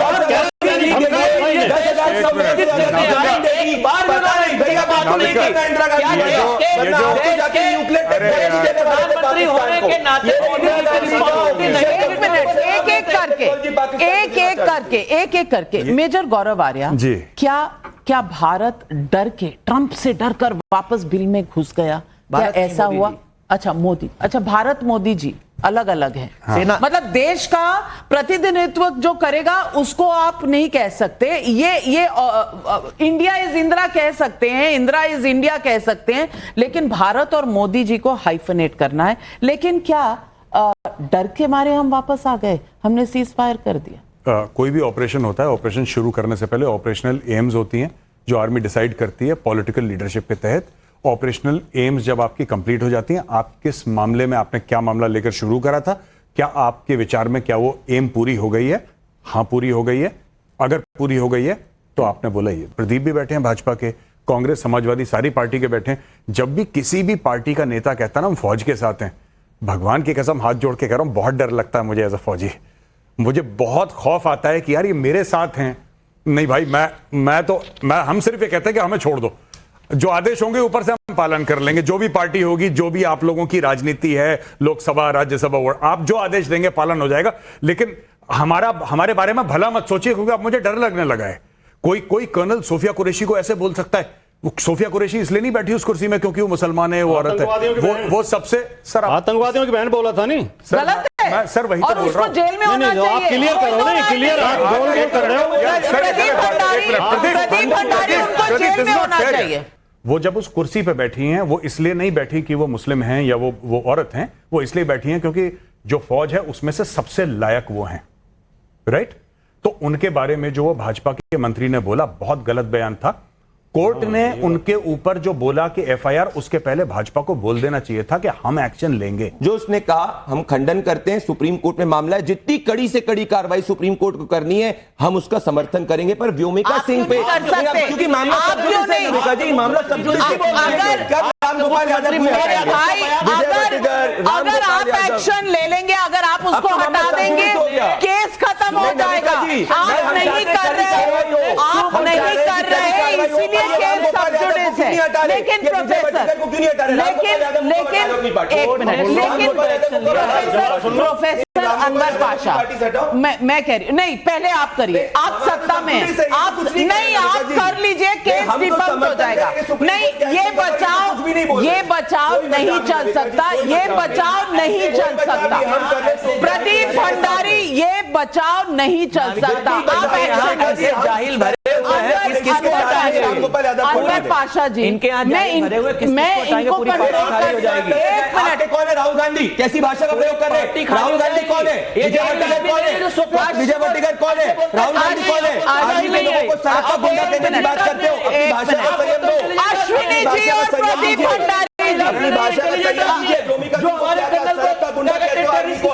एक एक करके मेजर गौरव आर्या जी, क्या भारत डर के, ट्रंप से डर कर वापस बिल में घुस गया? क्या ऐसा हुआ? अच्छा मोदी, अच्छा भारत मोदी जी अलग अलग है। हाँ। मतलब देश का प्रतिनिधित्व जो करेगा उसको आप नहीं कह सकते। ये इंडिया इज इंदिरा कह सकते हैं, इंदिरा इज इंडिया कह सकते हैं, लेकिन भारत और मोदी जी को हाइफनेट करना है। लेकिन क्या डर के मारे हम वापस आ गए? हमने सीज फायर कर दिया। कोई भी ऑपरेशन होता है, ऑपरेशन शुरू करने से पहले ऑपरेशनल एम्स होती हैं जो आर्मी डिसाइड करती है पॉलिटिकल लीडरशिप के तहत। ऑपरेशनल एम्स जब आपकी कंप्लीट हो जाती हैं, आप किस मामले में, आपने क्या मामला लेकर शुरू करा था, क्या आपके विचार में क्या वो एम पूरी हो गई है? हाँ पूरी हो गई है। अगर पूरी हो गई है तो आपने बोला ये। प्रदीप भी बैठे हैं भाजपा के, कांग्रेस, समाजवादी, सारी पार्टी के बैठे हैं। जब भी किसी भी पार्टी का नेता कहता है ना हम फौज के साथ हैं, भगवान की कसम हाथ जोड़ के कह रहा हूं, बहुत डर लगता है मुझे एज अ फौजी। मुझे बहुत खौफ आता है कि यार ये मेरे साथ हैं। नहीं भाई, हम सिर्फ ये कहते हैं कि हमें छोड़ दो, जो आदेश होंगे ऊपर से हम पालन कर लेंगे। जो भी पार्टी होगी, जो भी आप लोगों की राजनीति है, लोकसभा, राज्यसभा, आप जो आदेश देंगे पालन हो जाएगा। लेकिन हमारे बारे में भला मत सोचिए, क्योंकि अब मुझे डर लगने लगा है। कोई कर्नल सोफिया कुरैशी को ऐसे बोल सकता है? सोफिया कुरैशी इसलिए नहीं बैठी उस कुर्सी में क्योंकि वो मुसलमान है, वो औरत है, वो सबसे सर आतंकवादियों की बहन बोला था नहीं गलत है। मैं सर वही तो बोल रहा हूं। जेल में होना चाहिए। आप क्लियर करो ना, क्लियर कर रहे हो। प्रदीप भंडारी उनको जेल में होना चाहिए। वो जब उस कुर्सी पे बैठी हैं, वो इसलिए नहीं बैठी कि वो मुस्लिम हैं या वो औरत हैं, वो इसलिए बैठी हैं क्योंकि जो फौज है उसमें से सबसे लायक वो हैं, राइट? तो उनके बारे में जो वो भाजपा के मंत्री ने बोला, बहुत गलत बयान था। कोर्ट ने उनके ऊपर जो बोला कि एफआईआर, उसके पहले भाजपा को बोल देना चाहिए था कि हम एक्शन लेंगे। जो उसने कहा हम खंडन करते हैं, सुप्रीम कोर्ट में मामला है, जितनी कड़ी से कड़ी कार्रवाई सुप्रीम कोर्ट को करनी है हम उसका समर्थन करेंगे। पर व्योमिका सिंह पे क्योंकि मामला सब जुड़े अगर आप एक्शन ले लेंगे, अगर आप उसको हटा देंगे, केस खत्म हो जाएगा। आप नहीं कर रहे, इसीलिए केस सब जुड़े हैं। लेकिन प्रोफेसर अनवर पाशा, मैं कह रही हूँ, नहीं पहले आप करिए, आप सत्ता में आप नहीं, आप कर लीजिए, केस डिफॉल्ट हो जाएगा। नहीं, ये बचाव नहीं चल सकता, ये बचाव नहीं चल सकता। प्रदीप भंडारी, ये बचाव नहीं चल सकता। आप एक्शन जाहिल भरे अनवर पाशा जी, इनके यहाँ मैं इनको कंट्रोल कर जाएगी। एक मिनट, कौन है राहुल गांधी? कैसी भाषा का प्रयोग कर रहे हैं? राहुल गांधी कौन है? विजय वट्टिकर कौन है? विजय वट्टिकर कौन है? राहुल गांधी कौन है? आज भी लोगों को सड़क का गुंडा कहने की बात करते हो, अपनी भाषा का संयम दो। अश्विनी जी और प्रदीप भंडारी जी, अपनी भाषा का संयम दीजिए। जो हमारे सड़क का गुंडा कहते हो इसको,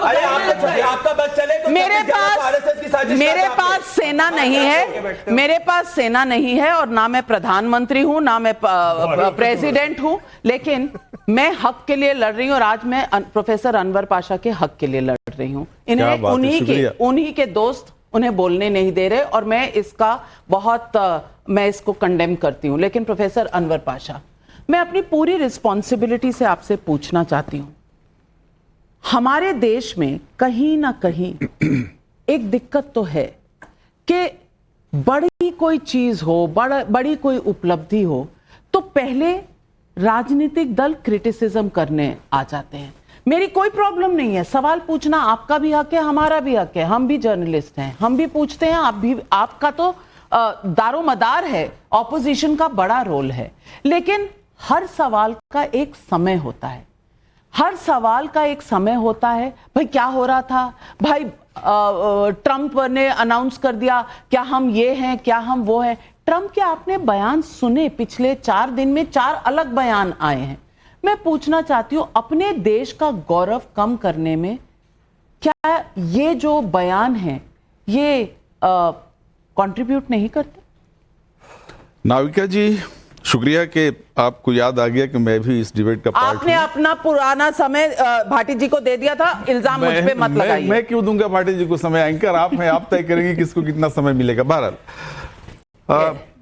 अरे आपका बस चले तो मेरे पास सेना नहीं है, मेरे पास सेना नहीं है, और ना मैं प्रधानमंत्री हूं, ना मैं प्रेसिडेंट हूं, लेकिन मैं हक के लिए लड़ रही हूं। और आज मैं प्रोफेसर अनवर पाशा के हक के लिए लड़ रही हूं। इन्हें उन्हीं के दोस्त उन्हें बोलने नहीं दे रहे, और मैं इसको कंडेम करती हूं। लेकिन प्रोफेसर अनवर पाशा, मैं अपनी पूरी रिस्पॉन्सिबिलिटी से आपसे पूछना चाहती हूं, हमारे देश में कहीं ना कहीं एक दिक्कत तो है कि बड़ी कोई चीज हो, बड़ी कोई उपलब्धि हो, तो पहले राजनीतिक दल क्रिटिसिज्म करने आ जाते हैं। मेरी कोई प्रॉब्लम नहीं है, सवाल पूछना आपका भी हक है, हमारा भी हक है, हम भी जर्नलिस्ट हैं, हम भी पूछते हैं, आप भी, आपका तो दारोमदार है, ऑपोजिशन का बड़ा रोल है। लेकिन हर सवाल का एक समय होता है, हर सवाल का एक समय होता है। भाई क्या हो रहा था, भाई ट्रंप ने अनाउंस कर दिया, क्या हम ये हैं, क्या हम वो हैं। ट्रंप के आपने बयान सुने, पिछले 4 दिन में 4 अलग बयान आए हैं। मैं पूछना चाहती हूं, अपने देश का गौरव कम करने में क्या ये जो बयान है ये कंट्रीब्यूट नहीं करते? नाविका जी, शुक्रिया कि आपको याद आ गया कि मैं भी इस डिबेट का पार्ट आपने अपना पुराना समय भाटी जी को दे दिया था, इल्जाम मुझ पे मत लगाइए। मैं क्यों दूंगा भाटी जी को समय? एंकर आप हैं, आप तय करेंगे किसको कितना समय मिलेगा। बहरहाल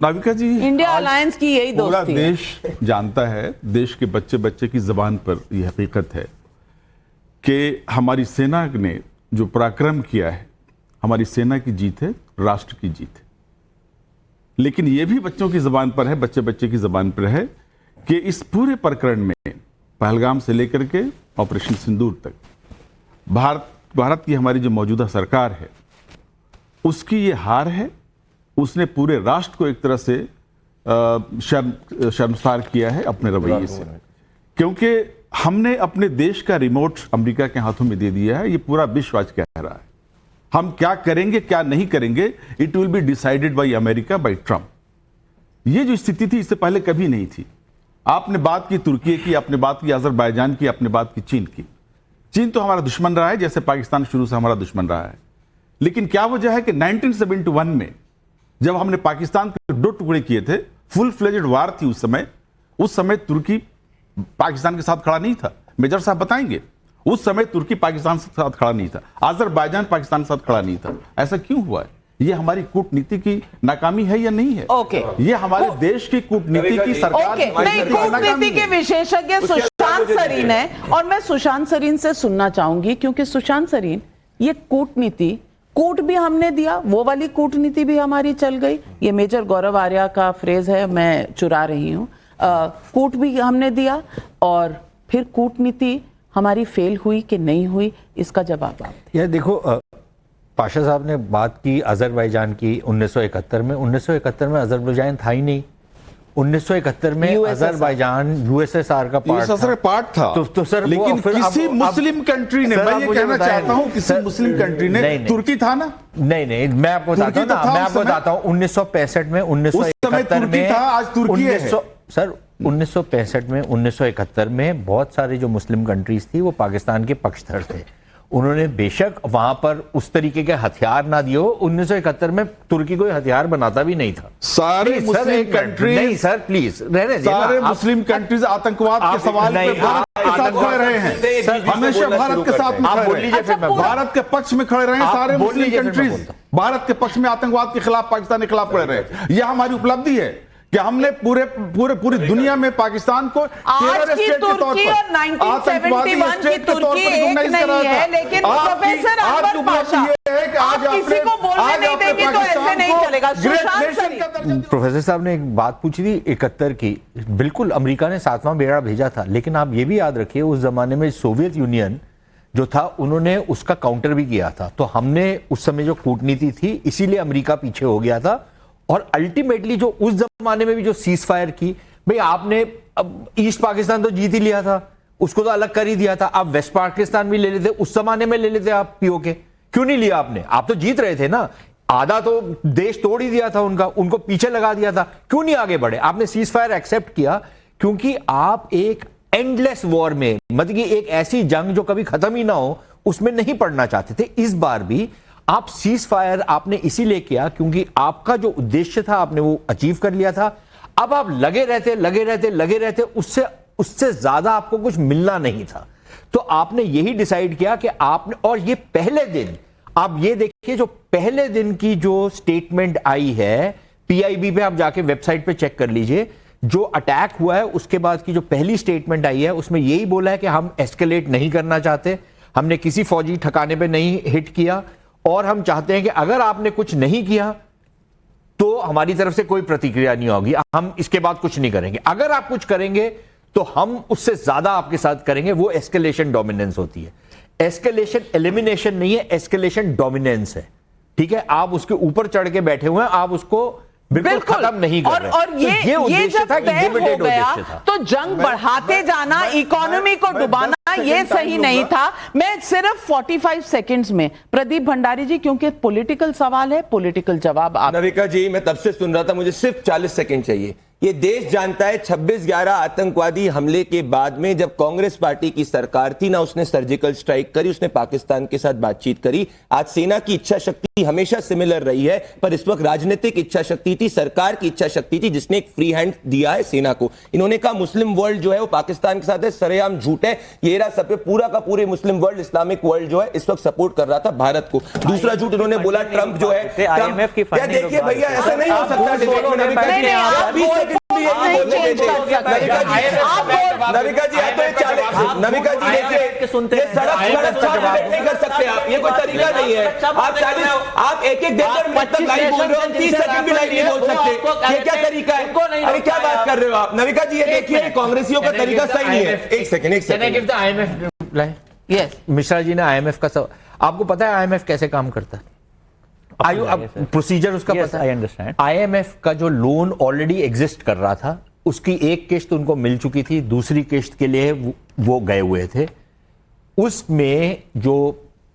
नाविका जी, इंडिया अलायंस की यही पूरा दोस्ती है। देश जानता है, देश के बच्चे बच्चे की जबान पर यह हकीकत है कि हमारी सेना ने जो पराक्रम किया है, हमारी सेना की जीत है, राष्ट्र की जीत है। लेकिन यह भी बच्चों की जबान पर है, बच्चे बच्चे की जबान पर है कि इस पूरे प्रकरण में पहलगाम से लेकर के ऑपरेशन सिंदूर तक भारत की हमारी जो मौजूदा सरकार है उसकी ये हार है। उसने पूरे राष्ट्र को एक तरह से शर्मसार किया है अपने रवैये से, क्योंकि हमने अपने देश का रिमोट अमेरिका के हाथों में दे दिया है। ये पूरा विश्व आज कह रहा है हम क्या करेंगे क्या नहीं करेंगे, it will be decided by America, by Trump. ये जो स्थिति थी इससे पहले कभी नहीं थी। आपने बात की तुर्की की, आपने बात की अजरबैजान की, आपने बात की चीन की। चीन तो हमारा दुश्मन रहा है, जैसे पाकिस्तान शुरू से हमारा दुश्मन रहा है। लेकिन क्या वजह है कि 1971 में जब हमने पाकिस्तान के 2 टुकड़े किए थे, फुल फ्लेजेड वार थी उस समय तुर्की पाकिस्तान के साथ खड़ा नहीं था। मेजर साहब बताएंगे, उस समय तुर्की पाकिस्तान के साथ खड़ा नहीं था, अजरबैजान पाकिस्तान के साथ खड़ा नहीं था। ऐसा क्यों हुआ है? ये हमारी कूटनीति की नाकामी है या नहीं है? ये हमारे देश की कूटनीति की सरकार की कूटनीति के विशेषज्ञ सुशांत सरीन है और मैं सुशांत सरीन से सुनना चाहूंगी, क्योंकि सुशांत सरीन, ये कूटनीति कूट भी हमने दिया, वो वाली कूटनीति भी हमारी चल गई। ये मेजर गौरव आर्या का फ्रेज है, मैं चुरा रही हूं। कूट भी हमने दिया और फिर कूटनीति हमारी फेल हुई कि नहीं हुई, इसका जवाब आप। यह देखो, पाशा साहब ने बात की अजरबैजान की 1971 में। 1971 में अजरबैजान था ही नहीं। 1971 में अजरबैजान यूएसएसआर का पार्ट था। तो सर, लेकिन किसी मुस्लिम कंट्री ने, मैं ये कहना चाहता हूं, किसी मुस्लिम कंट्री ने, तुर्की था ना? नहीं, मैं आपको बताता हूं 1965 में, 1971 में था, आज तुर्की है। सर 1965 में, 1971 में बहुत सारे जो मुस्लिम कंट्रीज थी वो पाकिस्तान के पक्षधर थे। उन्होंने बेशक वहां पर उस तरीके के हथियार ना दिए हो। 1971 में तुर्की कोई हथियार बनाता भी नहीं था। सारे मुस्लिम कंट्रीज, नहीं सर प्लीज रहने दीजिए, सारे मुस्लिम कंट्रीज आतंकवाद के सवाल पे भारत के साथ खड़े रहे हैं, हमेशा भारत के साथ भारत के पक्ष में खड़े रहे हैं। सारे मुस्लिम कंट्रीज भारत के पक्ष में आतंकवाद के खिलाफ, पाकिस्तान के खिलाफ खड़े रहे। यह हमारी उपलब्धि है कि हमने पूरी दुनिया में पाकिस्तान को आज की तुर्की और 1971 की तुर्की एक नहीं है, लेकिन प्रोफेसर अनवर पाशा, आप किसी को बोलने नहीं देंगे तो ऐसे नहीं चलेगा। प्रोफेसर साहब ने एक बात पूछी थी 71 की, बिल्कुल अमेरिका ने 7वां बेड़ा भेजा था, लेकिन आप ये भी याद रखिए उस जमाने में सोवियत यूनियन जो था उन्होंने उसका काउंटर भी किया था। तो हमने उस समय जो कूटनीति थी, इसीलिए अमेरिका पीछे हो गया था। और अल्टीमेटली जो उस जमाने में भी जो सीज फायर की, भाई आपने अब ईस्ट पाकिस्तान तो जीत ही लिया था, उसको तो अलग कर ही दिया था। आप वेस्ट पाकिस्तान भी ले लेते, उस जमाने में ले लेते आप पीओके, क्यों नहीं लिया आपने? आप तो जीत रहे थे ना, आधा तो देश तोड़ ही दिया था उनका, उनको पीछे लगा दिया था, क्यों नहीं आगे बढ़े? आपने सीज फायर एक्सेप्ट किया क्योंकि आप एक एंडलेस वॉर में, मतलब कि एक ऐसी जंग जो कभी खत्म ही ना हो, उसमें नहीं पड़ना चाहते थे। इस बार भी आप सीज फायर आपने इसीलिए किया क्योंकि आपका जो उद्देश्य था आपने वो अचीव कर लिया था। अब आप लगे रहते, उससे ज्यादा आपको कुछ मिलना नहीं था। तो आपने यही डिसाइड किया कि आपने, और ये पहले दिन, आप ये देखिए जो पहले दिन की जो स्टेटमेंट आई है पीआईबी पे, आप जाके वेबसाइट पे चेक कर लीजिए, जो अटैक हुआ है उसके बाद की जो पहली स्टेटमेंट आई है उसमें यही बोला है कि हम एस्केलेट नहीं करना चाहते, हमने किसी फौजी ठिकाने पे नहीं हिट किया, और हम चाहते हैं कि अगर आपने कुछ नहीं किया तो हमारी तरफ से कोई प्रतिक्रिया नहीं होगी, हम इसके बाद कुछ नहीं करेंगे। अगर आप कुछ करेंगे तो हम उससे ज्यादा आपके साथ करेंगे। वो एस्केलेशन डोमिनेंस होती है। एस्केलेशन एलिमिनेशन नहीं है, एस्केलेशन डोमिनेंस है। ठीक है, आप उसके ऊपर चढ़ के बैठे हुए हैं, आप उसको बिल्कुल खत्म नहीं कर रहे। और ये जब तय हो गया तो जंग बढ़ाते जाना, इकोनॉमी को डुबाना, ये सही नहीं था। मैं सिर्फ 45 सेकंड्स में प्रदीप भंडारी जी, क्योंकि पॉलिटिकल सवाल है, पॉलिटिकल जवाब आप। नाविका जी, मैं तब से सुन रहा था, मुझे सिर्फ 40 सेकंड चाहिए। ये देश जानता है 26/11 आतंकवादी हमले के बाद में जब कांग्रेस पार्टी की सरकार थी ना, उसने सर्जिकल स्ट्राइक करी, उसने पाकिस्तान के साथ बातचीत करी। आज सेना की इच्छा शक्ति हमेशा सिमिलर रही है, पर इस वक्त राजनीतिक इच्छा शक्ति थी, सरकार की इच्छा शक्ति थी, जिसने एक फ्री हैंड दिया है सेना को। इन्होंने कहा मुस्लिम वर्ल्ड जो है वो पाकिस्तान के साथ है, सरेआम झूठ है। ये रहा सब पूरा का पूरे मुस्लिम वर्ल्ड, इस्लामिक वर्ल्ड जो है इस वक्त सपोर्ट कर रहा था भारत को। दूसरा झूठ इन्होंने बोला ट्रंप जो है, देखिए भैया ऐसा नहीं हो सकता डिबेट में। नविका जी आप नविका जी नविका जी देखिए सड़क नहीं कर सकते आप, ये कोई तरीका नहीं है। आप एक देकर मतलब लाइव बोल रहे हो, 30 सेकंड भी लाइव नहीं बोल सकते, ये क्या तरीका है? अरे क्या बात कर रहे हो आप? नविका जी ये देखिए कांग्रेसियों का तरीका सही नहीं है। एक सेकंड यस मिश्रा जी ने आईएमएफ का आपको पता है आईएमएफ कैसे काम करता है? प्रोसीजर उसका पता है? I understand. आईएमएफ का जो लोन ऑलरेडी एग्जिस्ट कर रहा था, उसकी एक किश्त उनको मिल चुकी थी, दूसरी किश्त के लिए वो गए हुए थे। उसमें जो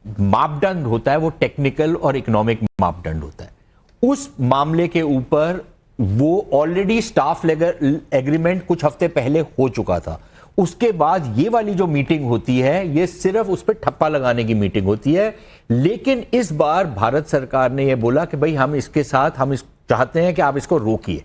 मापदंड होता है वो टेक्निकल और इकोनॉमिक मापदंड होता है। उस मामले के ऊपर वो ऑलरेडी स्टाफ लेवल एग्रीमेंट कुछ हफ्ते पहले हो चुका था। उसके बाद ये वाली जो मीटिंग होती है ये सिर्फ उस पर ठप्पा लगाने की मीटिंग होती है। लेकिन इस बार भारत सरकार ने ये बोला कि भाई हम इसके साथ हम चाहते हैं कि आप इसको रोकिए।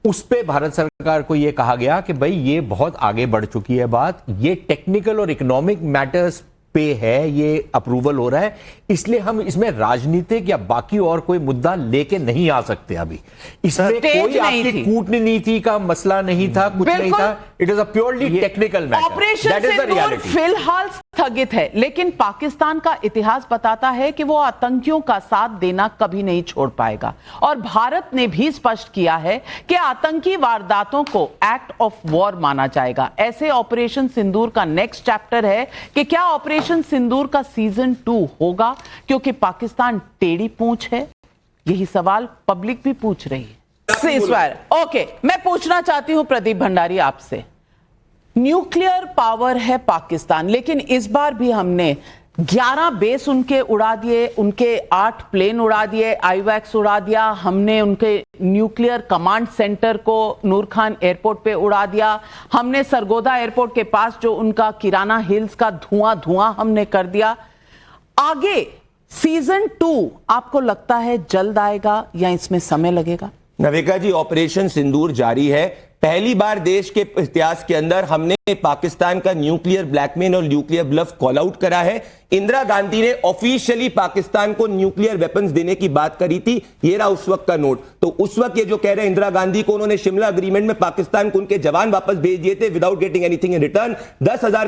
उस पे भारत सरकार को ये कहा गया कि भाई ये बहुत आगे बढ़ चुकी है बात, ये टेक्निकल और इकोनॉमिक मैटर्स पे है, ये अप्रूवल हो रहा है, इसलिए हम इसमें राजनीतिक या बाकी और कोई मुद्दा लेके नहीं आ सकते। अभी इसमें कोई आपकी कूटनीति का मसला नहीं था, कुछ नहीं था। It is a purely technical matter. Operation Sindoor फिलहाल स्थगित है, लेकिन पाकिस्तान का इतिहास बताता है कि वो आतंकियों का साथ देना कभी नहीं छोड़ पाएगा। और भारत ने भी स्पष्ट किया है कि आतंकी वारदातों को एक्ट ऑफ वॉर माना जाएगा। ऐसे ऑपरेशन सिंदूर का नेक्स्ट चैप्टर है कि क्या ऑपरेशन सिंदूर का सीजन 2 होगा, क्योंकि पाकिस्तान टेढ़ी पूंछ है। यही सवाल पब्लिक भी पूछ रही है। ओके, मैं पूछना चाहती हूं प्रदीप भंडारी आपसे, न्यूक्लियर पावर है पाकिस्तान, लेकिन इस बार भी हमने 11 बेस उनके उड़ा दिए, उनके 8 प्लेन उड़ा दिए, आईवैक्स उड़ा दिया, हमने उनके न्यूक्लियर कमांड सेंटर को नूर खान एयरपोर्ट पे उड़ा दिया, हमने सरगोदा एयरपोर्ट के पास जो उनका किराना हिल्स का धुआं हमने कर दिया। आगे सीजन 2 आपको लगता है जल्द आएगा या इसमें समय लगेगा? नविका जी, ऑपरेशन सिंदूर जारी है। पहली बार देश के इतिहास के अंदर हमने पाकिस्तान का न्यूक्लियर ब्लैकमेल और न्यूक्लियर ब्लफ कॉल आउट करा है। इंदिरा गांधी ने ऑफिशियली पाकिस्तान को न्यूक्लियर वेपन्स देने की बात करी थी। ये रहा उस वक्त का नोट। तो उस वक्त ये जो कह रहे हैं इंदिरा गांधी को उन्होंने शिमला एग्रीमेंट में पाकिस्तान को उनके जवान वापस भेज दिए थे without getting anything in return. 10,000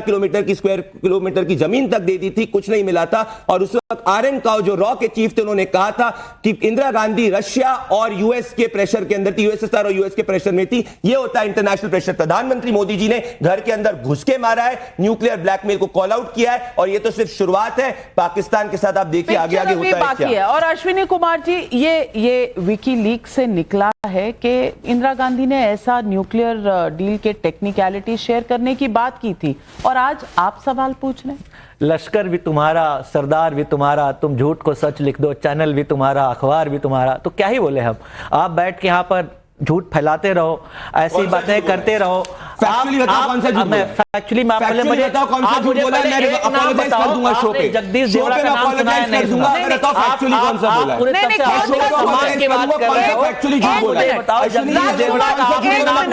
square kilometre की जमीन तक दे दी थी, कुछ नहीं मिला था। और उस वक्त आरएन काओ जो रॉ के चीफ थे, उन्होंने कहा था कि इंदिरा गांधी रशिया और यूएस के प्रेशर के अंदर थी, यूएसएसआर और यूएस के प्रेशर में थी। ये होता है इंटरनेशनल प्रेशर। प्रधानमंत्री मोदी जी ने घर के अंदर घुस के मारा है, न्यूक्लियर ब्लैकमेल को कॉल आउट किया है, और ये तो सिर्फ शुरुआत है। पाकिस्तान के साथ आप देखिए आगे आगे होता है क्या। और अश्विनी कुमार जी, ये विकीलीक से निकला है कि इंदिरा गांधी ने ऐसा न्यूक्लियर डील के टेक्निकलिटी शेयर करने की बात की थी, और आज आप सवाल पूछ रहे हैं। लश्कर भी तुम्हारा, सरदार भी तुम्हारा, तुम झूठ को सच लिख दो, चैनल भी तुम्हारा, अखबार भी तुम्हारा, तो क्या ही बोले हम। आप बैठ के यहाँ पर झूठ फैलाते रहो, ऐसी बातें करते रहो। फैक्चुअली बताओ कौन सा झूठ बोला? फैक्चुअली मैं पहले मुझे बताओ कौन सा झूठ बोला। मैं अपोलोजाइज कर दूंगा शो पे, जगदीश देवड़ा का नाम सुनाया नहीं दूंगा। मैं बताओ फैक्चुअली कौन सा बोला है। पूरे तरह से समाज की बात कर रहे हो, फैक्चुअली झूठ बोला है। बताओ जगदीश देवड़ा का नाम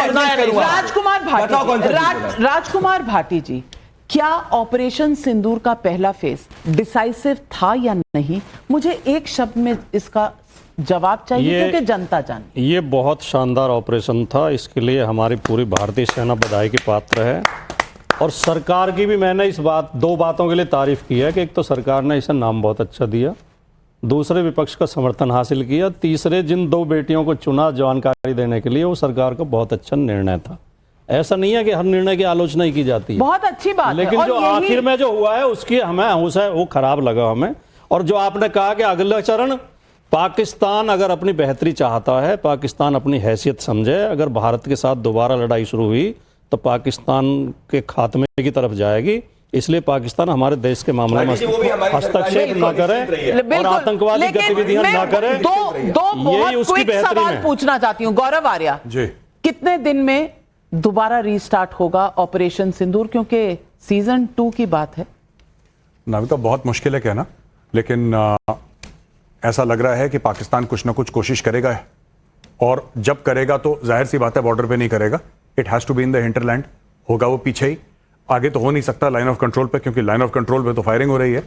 सुनाया नहीं दूंगा। राजकुमार भाटी जी, क्या ऑपरेशन सिंदूर का पहला फेज डिसाइसिव था या नहीं? मुझे एक शब्द में इसका जवाब चाहिए, क्योंकि जनता जाने। ये बहुत शानदार ऑपरेशन था, इसके लिए हमारी पूरी भारतीय सेना बधाई की पात्र है। और सरकार की भी मैंने इस दो बातों के लिए तारीफ की है कि एक तो सरकार ने इसे नाम बहुत अच्छा दिया, दूसरे विपक्ष का समर्थन हासिल किया, तीसरे जिन 2 बेटियों को चुना जानकारी देने के लिए, वो सरकार का बहुत अच्छा निर्णय था। ऐसा नहीं है कि हर निर्णय की आलोचना ही की जाती है, बहुत अच्छी बात है। लेकिन जो आखिर में जो हुआ है उसकी हमें अंश है, वो खराब लगा हमें। और जो आपने कहा कि अगला चरण, पाकिस्तान अगर अपनी बेहतरी चाहता है, पाकिस्तान अपनी हैसियत समझे, अगर भारत के साथ दोबारा लड़ाई शुरू हुई तो पाकिस्तान के खात्मे की तरफ जाएगी। इसलिए पाकिस्तान हमारे देश के मामले में हस्तक्षेप न करे और आतंकवादी गतिविधियां न करे। दो बहुत क्विक सवाल पूछना चाहती हूँ। गौरव आर्या, कितने दिन में दोबारा रीस्टार्ट होगा ऑपरेशन सिंदूर, क्योंकि सीजन 2 की बात है? नाविका बहुत मुश्किल है कहना, लेकिन ऐसा लग रहा है कि पाकिस्तान कुछ ना कुछ कोशिश करेगा, और जब करेगा तो जाहिर सी बात है बॉर्डर पे नहीं करेगा। It has to be in the hinterland, होगा वो पीछे ही, आगे तो हो नहीं सकता लाइन ऑफ कंट्रोल पे, क्योंकि लाइन ऑफ कंट्रोल पे तो फायरिंग हो रही है।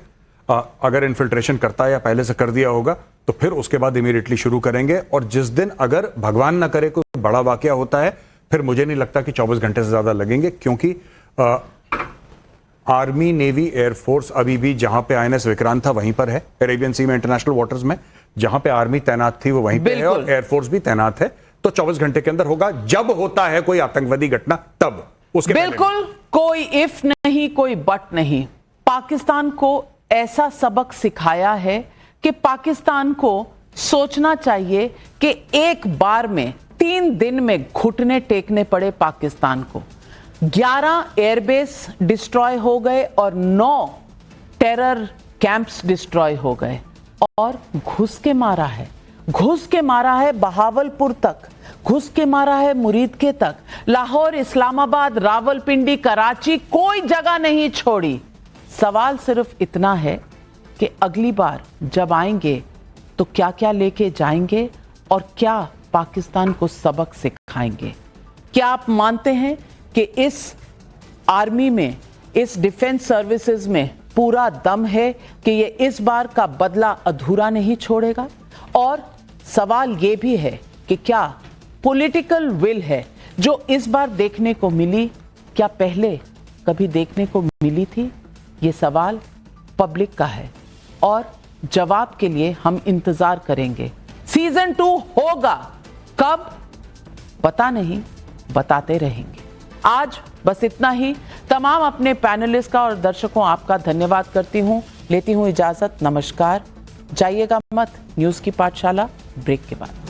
अगर इन्फिल्ट्रेशन करता है या पहले से कर दिया होगा तो फिर उसके बाद इमीडिएटली शुरू करेंगे, और जिस दिन अगर भगवान ना करे कोई बड़ा वाकया होता है फिर मुझे नहीं लगता कि 24 घंटे से ज्यादा लगेंगे, क्योंकि आर्मी, नेवी, एयरफोर्स अभी भी जहां पे INS विक्रांत था वहीं पर है, अरेबियन सी में, इंटरनेशनल वाटर्स में। जहां पे आर्मी तैनात थी वो वहीं पे है, और एयरफोर्स भी तैनात है। तो 24 घंटे के अंदर होगा, जब होता है कोई आतंकवादी घटना तब, उसके बिल्कुल कोई इफ नहीं, कोई बट नहीं। पाकिस्तान को ऐसा सबक सिखाया है कि पाकिस्तान को सोचना चाहिए कि एक बार में 3 दिन में घुटने टेकने पड़े पाकिस्तान को। 11 एयरबेस डिस्ट्रॉय हो गए और 9 टेरर कैंप्स डिस्ट्रॉय हो गए, और घुस के मारा है बहावलपुर तक, घुस के मारा है मुरीद के तक, लाहौर, इस्लामाबाद, रावलपिंडी, कराची, कोई जगह नहीं छोड़ी। सवाल सिर्फ इतना है कि अगली बार जब आएंगे तो क्या क्या लेके जाएंगे और क्या पाकिस्तान को सबक सिखाएंगे। क्या आप मानते हैं कि इस आर्मी में, इस डिफेंस सर्विसेज में पूरा दम है कि ये इस बार का बदला अधूरा नहीं छोड़ेगा? और सवाल ये भी है कि क्या पॉलिटिकल विल है जो इस बार देखने को मिली, क्या पहले कभी देखने को मिली थी? ये सवाल पब्लिक का है और जवाब के लिए हम इंतजार करेंगे। सीजन 2 होगा कब पता नहीं, बताते रहेंगे। आज बस इतना ही। तमाम अपने पैनलिस्ट का और दर्शकों आपका धन्यवाद करती हूं, लेती हूं इजाजत। नमस्कार। जाइएगा मत न्यूज़ की पाठशाला ब्रेक के बाद।